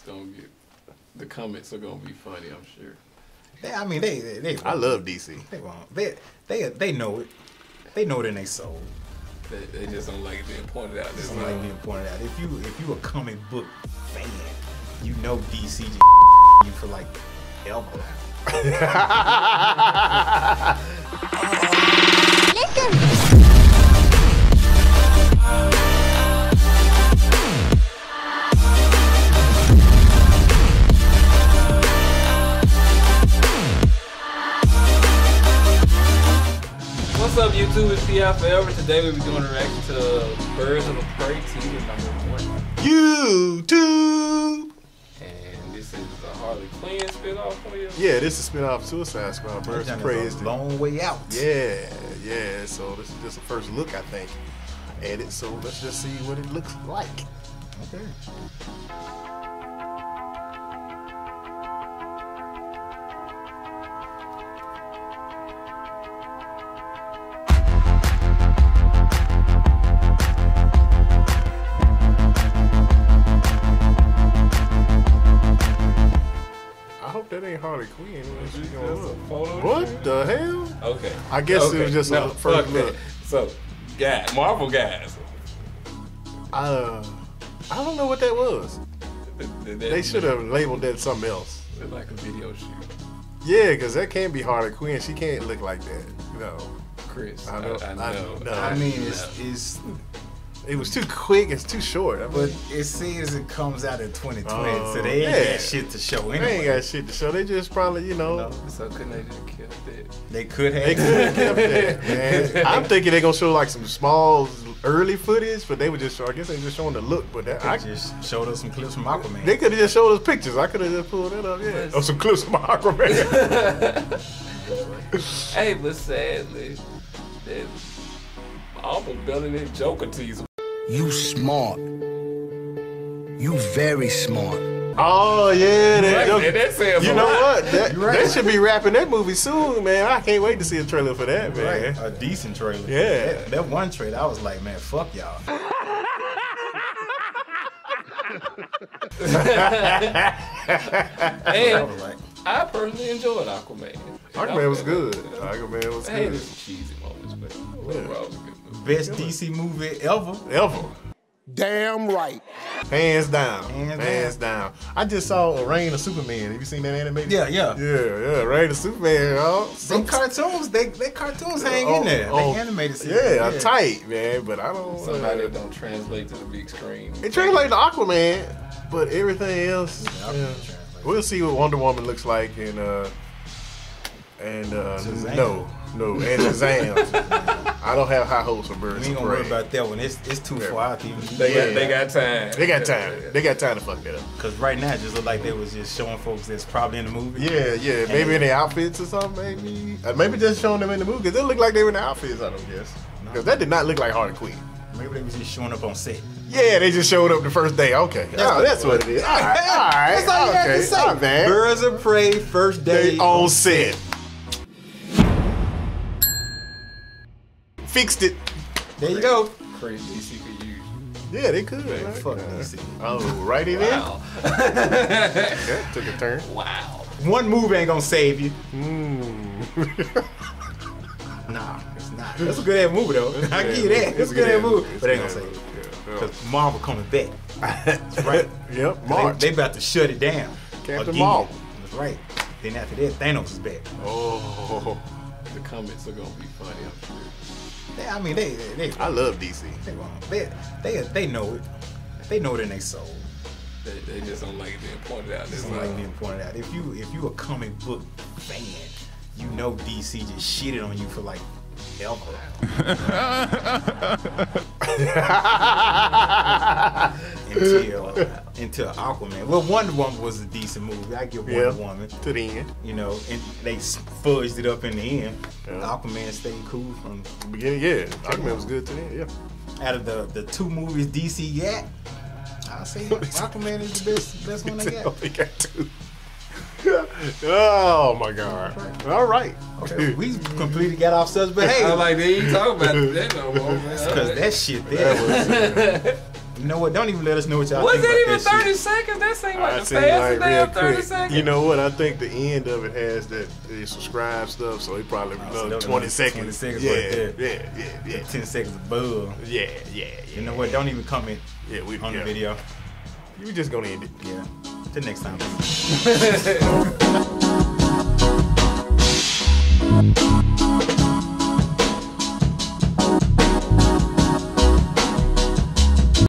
gonna get, the comments are gonna be funny, I'm sure. I mean, they I love DC. They won't. They know it. They know it in their soul. They just don't like it being pointed out. They don't like being pointed out. If you a comic book fan, you know DC just you for like ever. What's up, YouTube? It's PI Forever. Today we'll be doing a reaction to Birds of Prey teaser #1. YouTube! And this is a Harley Quinn spinoff for you? Yeah, this is a spinoff of Suicide Squad. Birds of Prey is a long way out. Yeah. So this is just a first look, I think, at it. So let's just see what it looks like. Okay. That ain't Harley Quinn. What What the hell? Okay. I guess it was just a first look. So, Marvel guys. I don't know what that was. They should have labeled that something else. Like a video shoot. Yeah, because that can't be Harley Quinn. She can't look like that. No. Chris, I know. I mean, it's it was too quick. It's too short. I mean, but it says it comes out in 2020, so they ain't got shit to show anyway. They ain't got shit to show. They just probably, No, so couldn't they just kept that? They could have. They could have kept that, man. I'm thinking they're gonna show like some small early footage, but they would just show. I guess they just showing the look, but that I just showed us some clips from Aquaman. They could have just showed us pictures. I could have just pulled that up, yeah. Or some clips from Aquaman. Hey, but sadly, that Marvel building that Joker teaser. You smart. You very smart. Oh yeah, you know what? That should be wrapping that movie soon, man. I can't wait to see a trailer for that, man. Right. A decent trailer. Yeah. That one trailer, I was like, man, fuck y'all. And I personally enjoyed Aquaman. Aquaman was good. Aquaman was good. There's some cheesy moments, but overall it was a good movie. Best DC movie ever. Damn right. Hands down. Hands down. I just saw Reign of Superman. Have you seen that animated? Yeah. Reign of Superman. Some cartoons, they cartoons hang in there. They animated. Yeah, tight, man. But I don't. Somebody that don't translate to the big screen. It translates to Aquaman, but everything else. We'll see what Wonder Woman looks like and Shazam. No, and Shazam. I don't have high hopes for Birds of Prey. We ain't gonna worry about that one. It's too far out. They got time. They got time. They got time to fuck that up. Cause right now it just look like they was just showing folks that's probably in the movie. Yeah. Maybe in their outfits or something. Maybe just showing them in the movie. Cause they look like they were in the outfits. I don't guess. Cause that did not look like Harley Quinn. Maybe they was just showing up on set. Yeah, they just showed up the first day. Okay. That's what it is. All right. That's all you got to say. Not bad. Birds of Prey, first day on set. Fixed it. There you go. Crazy DC could use. Yeah, they could. Man, fuck DC. Oh, right in there. Yeah, took a turn. Wow. One move ain't gonna save you. Nah, it's not. That's a good ass movie though. I give you that. It's a good ass movie. But they ain't gonna save you. Because Marvel coming back. That's right. Yep, March. They about to shut it down. Captain Marvel. That's right. Then after that, Thanos is back. Oh. The comments are gonna be funny, I'm sure. I mean, they I love DC. They know it. They know it in their soul. They just don't like it being pointed out. They don't like being pointed out. If you a comic book fan, you know DC just shitted on you for like ever. until Aquaman. Well, Wonder Woman was a decent movie. I give Wonder Woman to the end. You know, and they fudged it up in the end. Aquaman stayed cool from the beginning. Yeah, Aquaman was good to the end. Yeah. Out of the two movies DC got, I'll say Aquaman is the best one they got. They got two. Oh my God! All right, okay, we completely got off subject, but hey, I like they ain't talking about that no more, man. Because that shit there was You know what? Don't even let us know what y'all Was think it about even that 30 shit. seconds? That seemed like I the seem fastest like real damn 30 quick. seconds. You know what? I think the end of it has that subscribe stuff, so he probably So another that was 20 another seconds. 20 seconds yeah, right there. yeah. 10 seconds above. Yeah. You know what? Don't even comment Yeah, on the video. You just gonna end it. Yeah. Till next time.